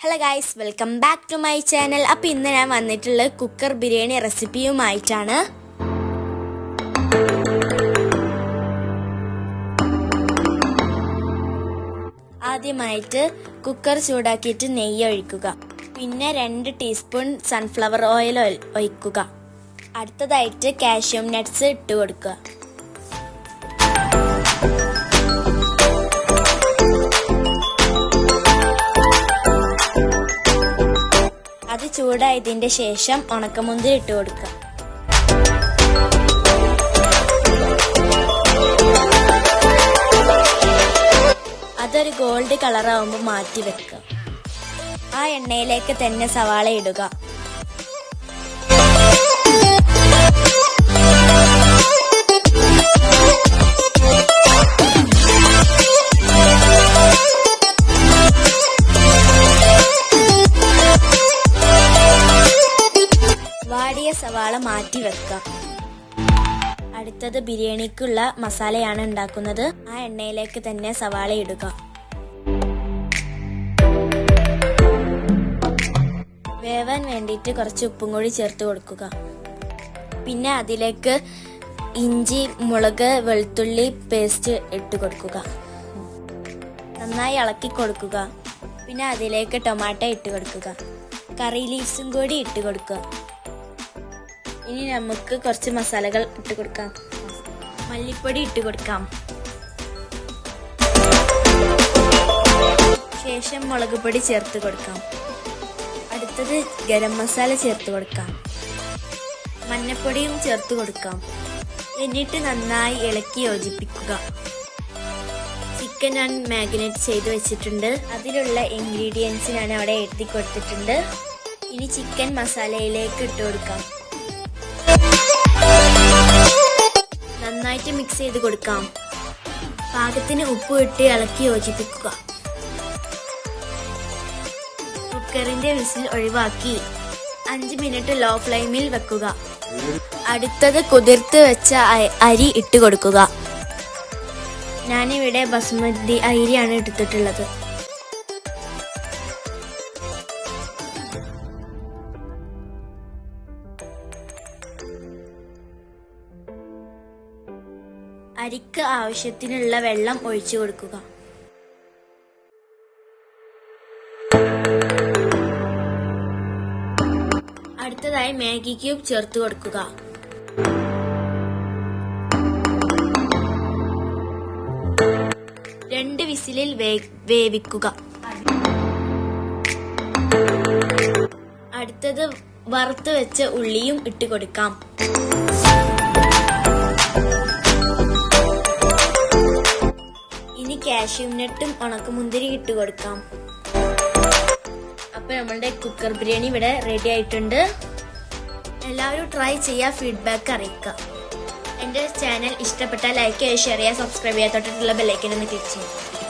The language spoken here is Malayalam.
Hello guys, welcome back to my channel. അപ്പോൾ ഇന്ന് ഞാൻ വന്നിട്ടുള്ളത് കുക്കർ ബിരിയാണി റെസിപ്പിയുമായിട്ടാണ്. ആദ്യമായിട്ട് കുക്കർ ചൂടാക്കിയിട്ട് നെയ്യ് ഒഴിക്കുക. പിന്നെ 2 ടീസ്പൂൺ സൺഫ്ലവർ ഓയിൽ ഒഴിക്കുക. അടുത്തതായിട്ട് കാഷ്യൂ നട്ട്സ് ഇട്ട് കൊടുക്കുക. അത് ചൂടായതിന്റെ ശേഷം ഉണക്കമുന്തിരി ഇട്ട് കൊടുക്കുക. അതൊരു ഗോൾഡ് കളറാവുമ്പോൾ മാറ്റി വെക്കുക. ആ എണ്ണയിലേക്ക് തന്നെ സവാള ഇടുക. വാടിയ സവാള മാറ്റി വെക്കുക. അടുത്തത് ബിരിയാണിക്കുള്ള മസാലയാണ് ഉണ്ടാക്കുന്നത്. ആ എണ്ണയിലേക്ക് തന്നെ സവാള ഇടുക. വേവാൻ വേണ്ടിയിട്ട് കുറച്ച് ഉപ്പും കൂടി ചേർത്ത് കൊടുക്കുക. പിന്നെ അതിലേക്ക് ഇഞ്ചി, മുളക്, വെളുത്തുള്ളി പേസ്റ്റ് ഇട്ട് കൊടുക്കുക. നന്നായി ഇളക്കി കൊടുക്കുക. പിന്നെ അതിലേക്ക് ടൊമാറ്റോ ഇട്ട് കൊടുക്കുക. കറി ലീവ്സും കൂടി ഇട്ട് കൊടുക്കുക. ഇനി നമുക്ക് കുറച്ച് മസാലകൾ ഇട്ട് കൊടുക്കാം. മല്ലിപ്പൊടി ഇട്ട് കൊടുക്കാം. ശേഷം മുളക് പൊടി ചേർത്ത് കൊടുക്കാം. അടുത്തത് ഗരം മസാല ചേർത്ത് കൊടുക്കാം. മഞ്ഞപ്പൊടിയും ചേർത്ത് കൊടുക്കാം. എന്നിട്ട് നന്നായി ഇളക്കി യോജിപ്പിക്കുക. ചിക്കൻ ഞാൻ മാഗ്നേറ്റ് ചെയ്ത് വെച്ചിട്ടുണ്ട്. അതിലുള്ള ഇൻഗ്രീഡിയൻസ് ഞാൻ അവിടെ എഴുതി കൊടുത്തിട്ടുണ്ട്. ഇനി ചിക്കൻ മസാലയിലേക്ക് ഇട്ട് കൊടുക്കാം. നന്നായിട്ട് മിക്സ് ചെയ്ത് കൊടുക്കാം. പാകത്തിന് ഉപ്പ് ഇട്ട് ഇളക്കി യോജിപ്പിക്കുക. കുക്കറിന്റെ വിസിൽ ഒഴിവാക്കി 5 മിനിറ്റ് ലോ ഫ്ലെയിമിൽ വെക്കുക. അടുത്തത് കുതിർത്ത് വെച്ച അരി ഇട്ട് കൊടുക്കുക. ഞാനിവിടെ ബസ്മതി അരിയാണ് എടുത്തിട്ടുള്ളത്. അരിക്ക് ആവശ്യത്തിനുള്ള വെള്ളം ഒഴിച്ചു കൊടുക്കുക. അടുത്തതായി മാഗി ക്യൂബ് ചേർത്ത് കൊടുക്കുക. രണ്ട് വിസിലിൽ വേവിക്കുക. അടുത്തത് വറുത്ത് വെച്ച ഉള്ളിയും ഇട്ട് കൊടുക്കാം. ഇനി കാഷ്യൂ നട്ടും ഉണക്കമുന്തിരി ഇട്ട് കൊടുക്കാം. അപ്പൊ നമ്മളുടെ കുക്കർ ബിരിയാണി ഇവിടെ റെഡി ആയിട്ടുണ്ട്. എല്ലാവരും ട്രൈ ചെയ്യുക, ഫീഡ്ബാക്ക് അറിയിക്കുക. എന്റെ ചാനൽ ഇഷ്ടപ്പെട്ടാൽ ലൈക്ക് ചെയ്യുക, ഷെയർ ചെയ്യുക, സബ്സ്ക്രൈബ് ചെയ്യുക, തൊട്ടിട്ടുള്ള ബെല്ലൈക്കൻ ഒന്ന് ക്ലിക്ക് ചെയ്യുക.